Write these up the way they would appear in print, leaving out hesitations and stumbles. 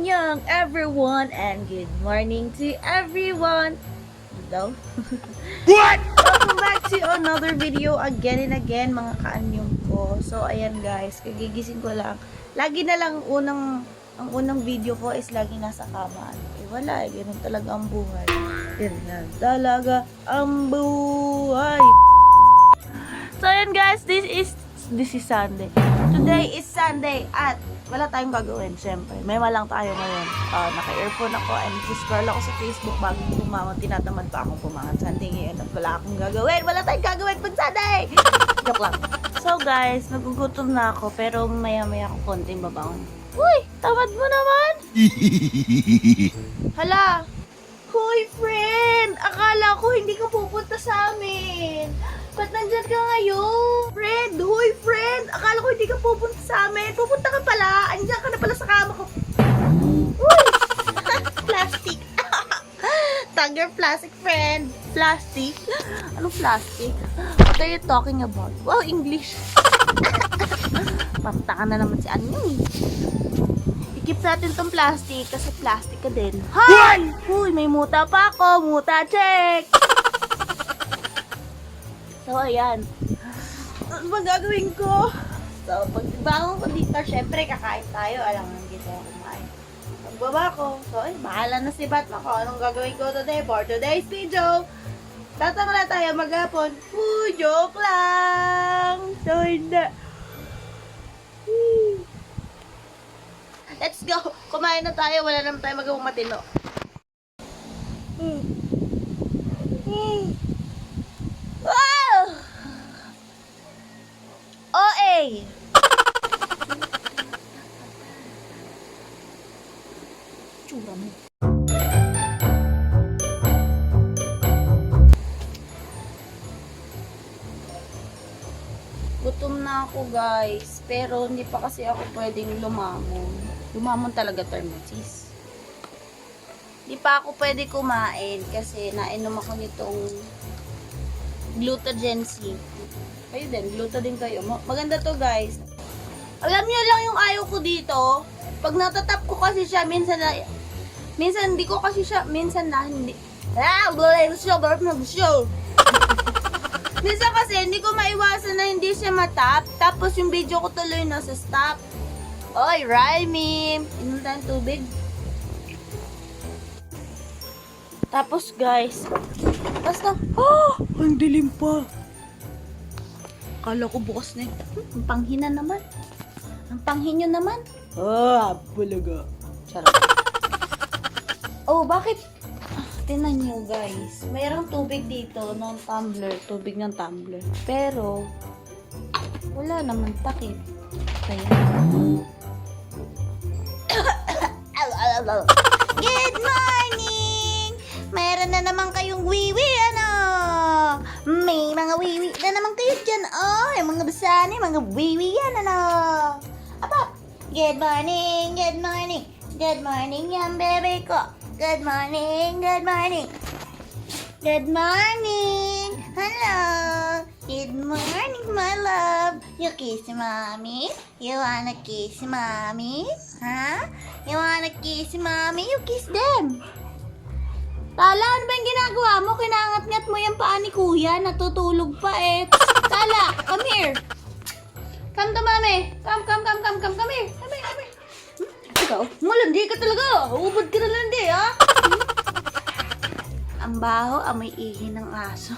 Annyeong everyone and good morning to everyone. Hello? What? Welcome back to another video again and again mga kaanyong ko. So ayan guys, kagigising ko lang. Lagi na lang ang unang video ko is lagi nasa kama. Wala, ganun talaga ang buhay. Ganyan talaga ang buhay. So ayan guys, this is Sunday. Today is Sunday at wala tayong gagawin, syempre. May lang tayo ngayon. Naka-earphone ako and scroll ako sa Facebook bago pumaman. Tinatamad pa akong pumaman. Sunday ngayon at wala akong gagawin. Wala tayong gagawin pag Sunday! Joke lang. So guys, nagugutom na ako pero maya-maya ako konting babaon. Uy! Tamad mo naman! Hala! Hoy friend! Akala ko hindi ka pupunta sa amin. Ba't nandyan ka ngayon? Friend! Hoy friend! Akala ko hindi ka pupunta sa amin. Pupunta ka pala. Andiyan ka na pala sa kama ko. Uy! Plastic. Tag your plastic friend. Plastic? Anong plastic? What are you talking about? Wow, English. Panta ka na naman si Anyo eh. I-keep natin tong plastic kasi plastic ka din. Hi! Uy, may muta pa ako. Muta check! So, ayan. Ano ba gagawin ko? So, pagbangon ko dito, syempre, kakain tayo. Alam mo, hindi tayo kumain. Pagbaba ko, so, bahala na si Batman kung anong gagawin ko today for today's video. Tatangla tayo maghapon. Joke lang! So, hindi. Let's go! Kumain na tayo. Wala naman tayo magawang matino. Wow! OA! Tsura mo. Gutom na ako guys, pero hindi pa kasi ako pwedeng lumamon. Lumamon talaga termosis. Hindi pa ako pwede kumain kasi nainom ako nitong Gluta-Gen C. Kayo din, gluta din kayo. Maganda to guys. Alam niyo lang yung ayaw ko dito. Pag natatap ko kasi siya, minsan hindi ko kasi siya, minsan na hindi. Minsan kasi hindi ko maiwasan na hindi siya matap. Tapos yung video ko tuloy na sa stop. Oy, Raimi! Inom tayong tubig. Tapos guys, basta, ang dilim pa. Akala ko bukas na yun. Ang panghina naman. Ang panghinyo naman. Bulaga. Charot. Oh, bakit? Tingnan nyo guys. Mayroong tubig dito ng tumbler. Tubig ng tumbler. Pero, wala naman takip. Kaya, good morning! Mayroon na naman kayong wiwi, ano? May mga wiwi na naman kayo dyan, oh! Yung mga basani, mga wiwi yan, ano? Apa? Good morning, good morning. Good morning yan, bebe ko. Good morning, good morning. Good morning! Hello! Good morning, my love! You kiss mommy? You wanna kiss mommy? Huh? You wanna kiss mommy? You kiss them! Tala, ano ba yung ginagawa mo? Kinangat-ngat mo yung paa ni kuya. Natutulog pa eh. Tala, come here! Come to mommy! Come here! Come here! Ikaw, malandi ka talaga! Ubod ka na landi, ha? Ang baho, amoy ihi ng aso.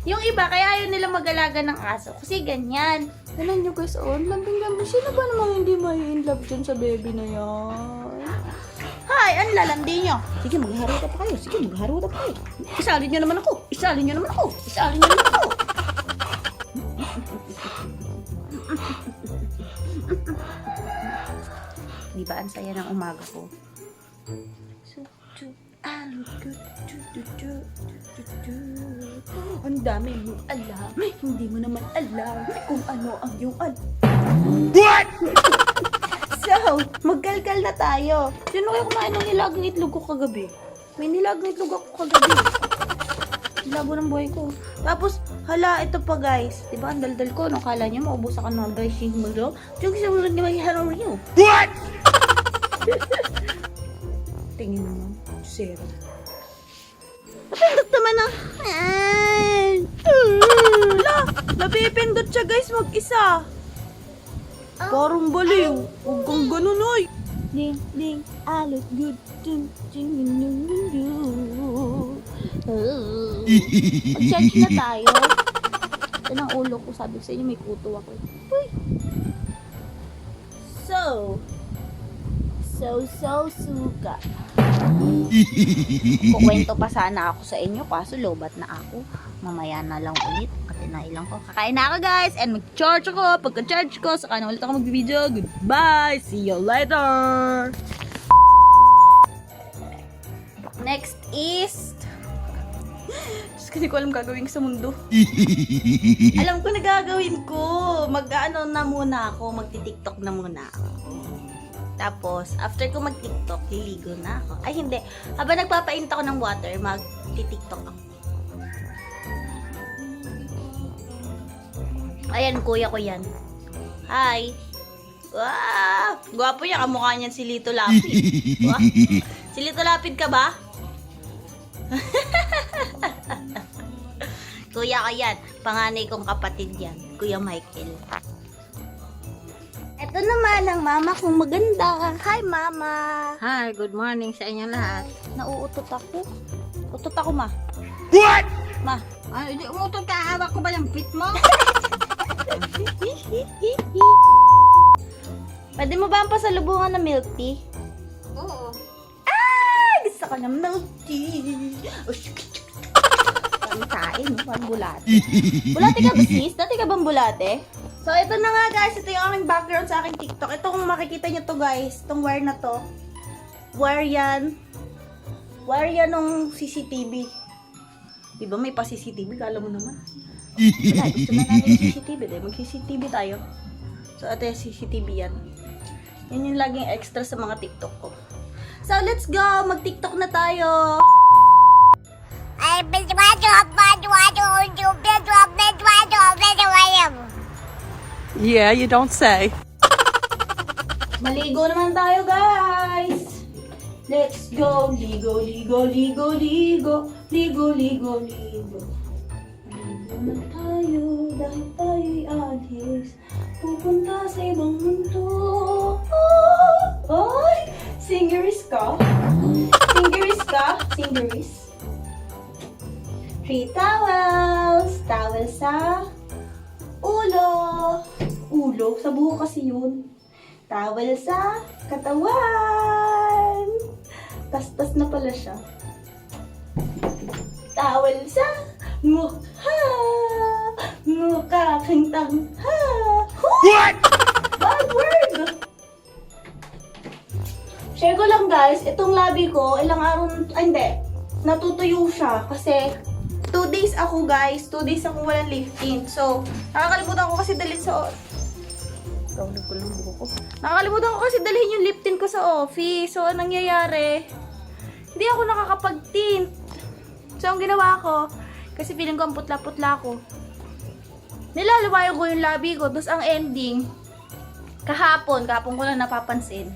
Yung iba, kaya ayaw nila mag-alaga ng aso. Kasi ganyan. Tignan nyo guys, lambing-lambing. Sino ba namang hindi may in love dyan sa baby na yan? Hi, ang lalandi nyo. Sige, magharuta pa kayo. Isalin nyo naman ako. Di ba, ang saya ng umaga ko? Ang dami mong alam. Hindi mo naman alam kung ano ang iyong alam. What? So, magkalkal na tayo. Sino kayo kumain ng nilagang itlog ko kagabi? May nilagang itlog ako kagabi. Labo ng buhay ko. Tapos, hala, ito pa guys. Diba, ang daldal ko. Nung kala nyo, maubusan ka ng dressing mo. Yung isa mo lang naman yung haro nyo. What? Tingin mo, zero. Napindot naman ang... Napipindot siya guys, mag-isa. Parang baliw. Huwag kang ganun, oy. Ding, ding, I look good. Ding, ding, ding, ding, ding, ding. Mag-change na tayo. Ito ang ulo ko. Sabi ko sa inyo, may kuto ako. Uy. Suka. Kukwento pa sana ako sa inyo, kaso lobat na ako. Mamaya na lang ulit. Katinain lang ko. Kakain na ako guys, and mag-charge ako. Pagka-charge ko, saka na ulit ako mag-video. Goodbye! See you later! Next is... Diyos ko, hindi ko alam gagawin ko sa mundo. Alam ko na gagawin ko. Mag-ano na muna ako. Magti-tiktok na muna ako. Tapos, after ko mag-tiktok, liligo na ako. Ay, hindi. Habang nagpapainit ako ng water, mag-tiktok ako. Ayan, kuya ko yan. Hi! Wow! Gwapo niya. Kamukha niyan si Lito Lapid. Wow. Si Lito Lapid ka ba? Kuya ko yan. Panganay kong kapatid yan. Kuya Michael. Ito naman ang mama kong maganda. Hi, mama. Hi, good morning sa inyo lahat. Nauutot ako. Utot ako, ma. What? Ma. Ay, di umutot ka. Hawak ko ba yung fit mo? Pwede mo ba ang pasalubungan ng milk tea? Oo. Gusto ko ng milk tea. Parang kain, parang bulate. Bulate ka ba, sis? Dati ka bang bulate? So, ito na nga guys. Ito yung aking background sa aking TikTok. Ito kung makikita nyo to guys. Itong wire na to. Wire yan. Wire yan ng CCTV. Diba may pa CCTV? Kala mo naman. Wala, gusto na namin yung CCTV. Mag-CCTV tayo. So, ito yung CCTV yan. Yan yung laging extra sa mga TikTok ko. So, let's go! Mag-TikTok na tayo! Yeah, you don't say. Maligo naman tayo, guys! Let's go! Ligo, ligo, ligo, ligo. Ligo, ligo, ligo. Ligo na tayo dahil tayo'y agis. Pupunta sa ibang mundo. Oh! Ay! Singeris ka? Singeris ka? Singeris? 3 towels. Towel sa ulo. Ulo? Sa buho kasi yun. Towel sa katawan. Tas-tas na pala siya. Towel sa mukha. Mukha kang tangha. What? Bad word! Share ko lang guys, itong labi ko, ilang araw, hindi, natutuyo siya kasi 2 days ako guys, 2 days ako walang lifting. So, nakakalimutan ko kasi dalhin sa Tawag ko lang buko ko. Nakakalimutan ko kasi dalhin yung lip tint ko sa office. So, anong nangyayari? Hindi ako nakakapag-tint. So, ang ginawa ko, kasi feeling ko ang putla-putla ko. Nilalawayan ko yung labi ko. Tapos, ang ending, kahapon ko lang napapansin.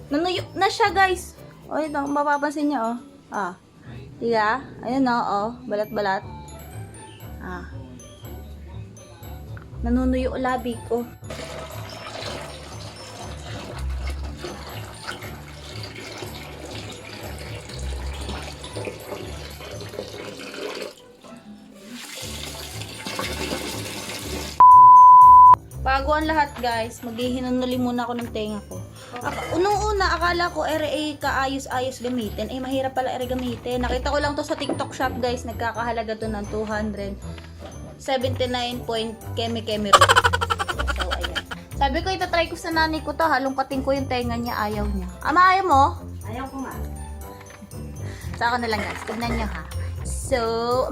Nanuyo na siya, guys. O, ito, mapapansin niya, oh. Ah. Diga? Ayun, oh. Balat-balat. Ah. Nanunuyo ang labi ko. Bago ang lahat guys, maghihinanuli muna ako ng tenga ko. Unang-una, akala ko RA kaayos-ayos gamitin. Eh, mahirap pala RA gamitin. Nakita ko lang to sa TikTok shop guys. Nagkakahalaga to ng 279 point keme-keme rin. So, ayan. Sabi ko, itatry ko sa nanay ko to. Halongkatin ko yung tenga niya. Ayaw niya. Ama, ayaw mo? Ayaw ko nga. So, ako na lang guys. Tignan niyo ha. So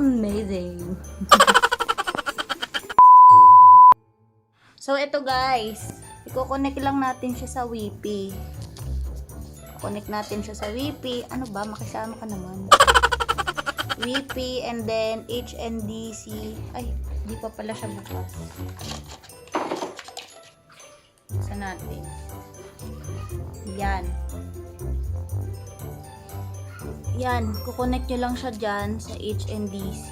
amazing. So, ito guys, i-connect lang natin siya sa Wi-Fi. Connect natin siya sa Wi-Fi. Ano ba? Makisama ka naman. Wi-Fi and then HNDC. Ay, di pa pala siya bukas. Buksan natin. Yan. Yan, kukonect nyo lang siya dyan sa HNDC.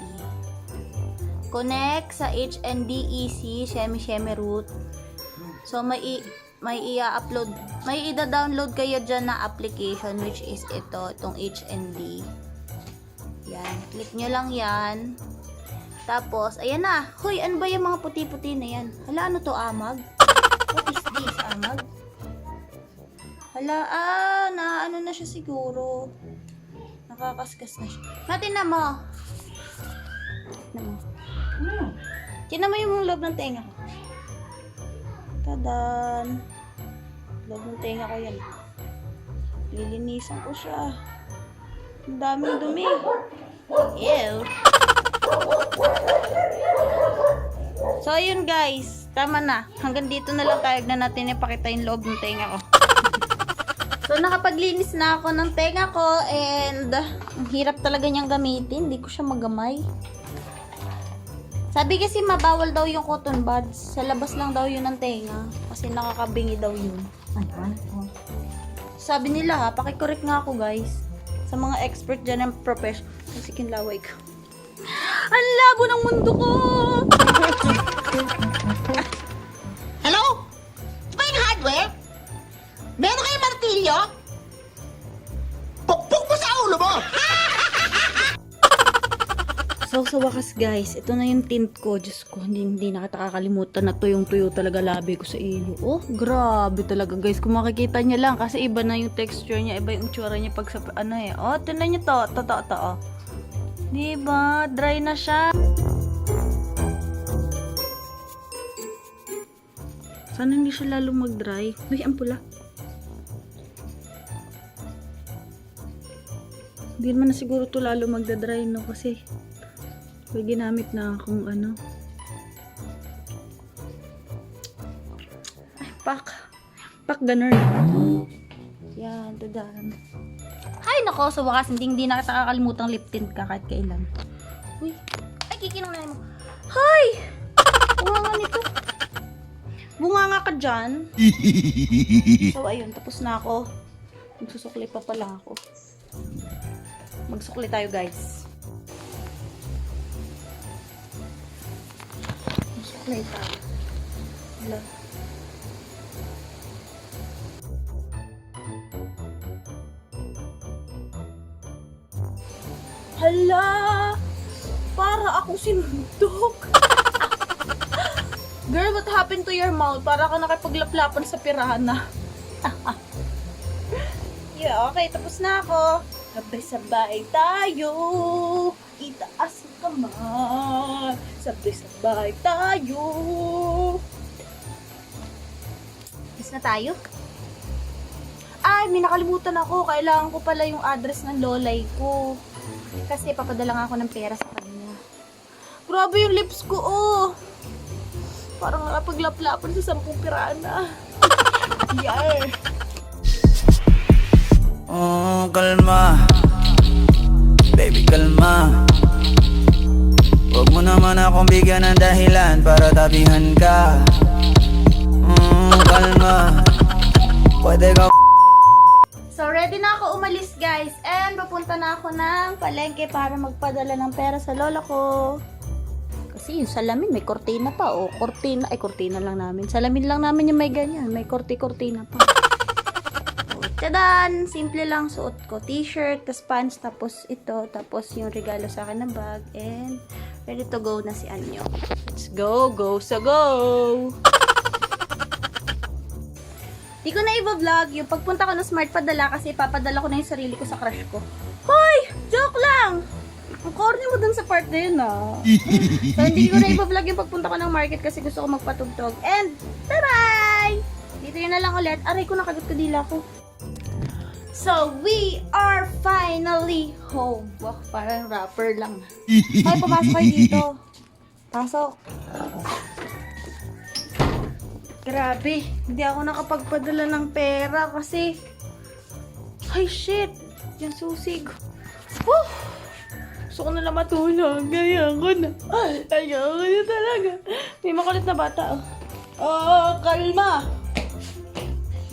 Connect sa HNDEC, Shemi root. So, may i-upload, may i-download kayo dyan na application which is itong HND. Yan, click nyo lang yan. Tapos, ayan na. Hoy, ano ba yung mga puti-puti na yan? Hala, ano to, amag? What is this, amag? Hala, na ano na siya siguro. Nakakaskas na siya. Natin na mo. Tingnan mo yung loob ng tenga ko. Tadan. Loob ng tenga ko yan. Lilinisan ko siya. Ang daming dumi. Ew. So, ayun guys. Tama na. Hanggang dito na lang tayo na natin ipakita yung loob ng tenga ko. So, nakapaglinis na ako ng tenga ko and ang hirap talaga niyang gamitin. Hindi ko siya magamay. Sabi kasi mabawal daw yung cotton buds. Sa labas lang daw yun ng tenga. Kasi nakakabingi daw yun. Sabi nila ha, pakicorrect nga ako guys. Sa mga expert dyan ng profession. Kasi kinlaway ko. Ang labo ng mundo ko! Hello? Ba yung hardware? Meron kayong martilyo? Pukpuk mo sa ulo mo! So, sa wakas guys, ito na yung tint ko. Diyos ko, hindi na kita kakalimutan na tuyong-tuyo talaga labi ko sa ilo. Oh, grabe talaga guys. Kung makikita niya lang, kasi iba na yung texture niya, iba yung itsura niya pag sa, ano eh. Oh, tinan niyo to, oh. Diba? Dry na siya. Sana hindi siya lalo mag-dry. Uy, ang pula. Hindi naman na siguro to lalo magda-dry, no? Kasi may ginamit na akong ano. Ay, pak ganun. Yan, dadan. Ay, nako, sa wakas, hindi na kita kakalimutan lip tint ka kahit kailan. Uy, ay, kikinong na mo. Hay! Bunganga nito. Bunganga ka dyan. So, ayun, tapos na ako. Magsusukli pa pala ako. Magsukli tayo, guys. Magsukli tayo. Wala. Hala! Para akong sinundok. Girl, what happened to your mouth? Para ka nakipaglaplapan sa pirana. Yeah, okay. Tapos na ako. Sabay-sabay tayo. Itaas ang kamay. Sabay-sabay tayo. Tapos na tayo. Ay, may nakalimutan ako. Kailangan ko pala yung address ng lolay ko. Kasi papadala nga ako ng pera sa kanya. Grabe yung lips ko, oh. Parang nakapaglaplapan sa 10 pirana. Yeah. Oh, kalma. Baby, kalma. Huwag mo naman akong bigyan ng dahilan para tabihan ka. Kalma. Pwede ka. So, ready na ako umalis, guys. And papunta na ako ng palengke para magpadala ng pera sa lola ko. Kasi yung salamin, may kortina pa. O, kortina. Ay, kortina lang namin. Salamin lang namin yung may ganyan. May kortina pa. O, tadan! Simple lang suot ko. T-shirt, tas pants, tapos ito. Tapos yung regalo sa akin na bag. And ready to go na si Anyo. Let's go! Go sa go! Di ko na i-vlog yung pagpunta ko ng Smart Padala kasi papadala ko na yung sarili ko sa crush ko. Hoy! Joke lang! Ang corny mo dun sa part na yun, ah. So, hindi ko na i-vlog yung pagpunta ko ng market kasi gusto ko magpatugtog. And, bye-bye! Dito yun na lang ulit. Aray ko, nakagat ko dila ko. So, we are finally home. Wow, parang rapper lang. Hoy, pumasok kayo dito. Pasok. Grabe, hindi ako nakapagpadala ng pera kasi ay shit, yung susi ko. Woo! Gusto ko nalang matulog. Kaya ko na. Ayaw ko na talaga. May makulit na bata. Oh, kalma.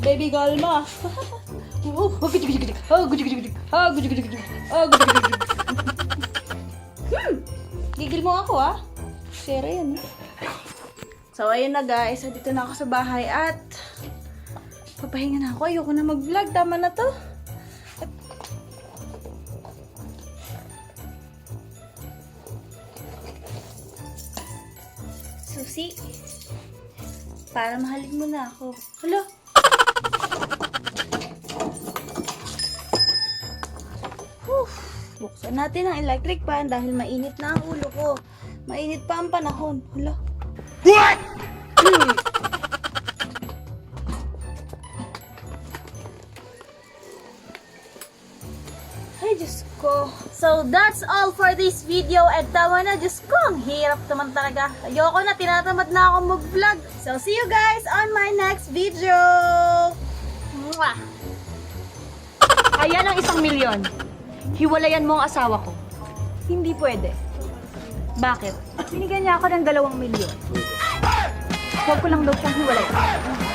Baby, kalma. Gigil mo ako ah. Sera yan. So ayun na guys, dito na ako sa bahay at papahinga na ako. Ayoko na mag-vlog. Tama na to. Susi, para mahalin mo na ako. Hala. Whew. Buksan natin ang electric fan dahil mainit na ang ulo ko. Mainit pa ang panahon. Hala. What? Ay, Diyos ko. So, that's all for this video. And tama na, Diyos ko, ang hirap naman talaga. Ayoko na, tinatamad na akong mag-vlog. So, see you guys on my next video. Mwah! Ayan ang 1 milyon. Hiwalayan mo ang asawa ko. Hindi pwede. Bakit? Binigyan niya ako ng 2 milyon. Huwag ko lang daw siyang hiwalayan.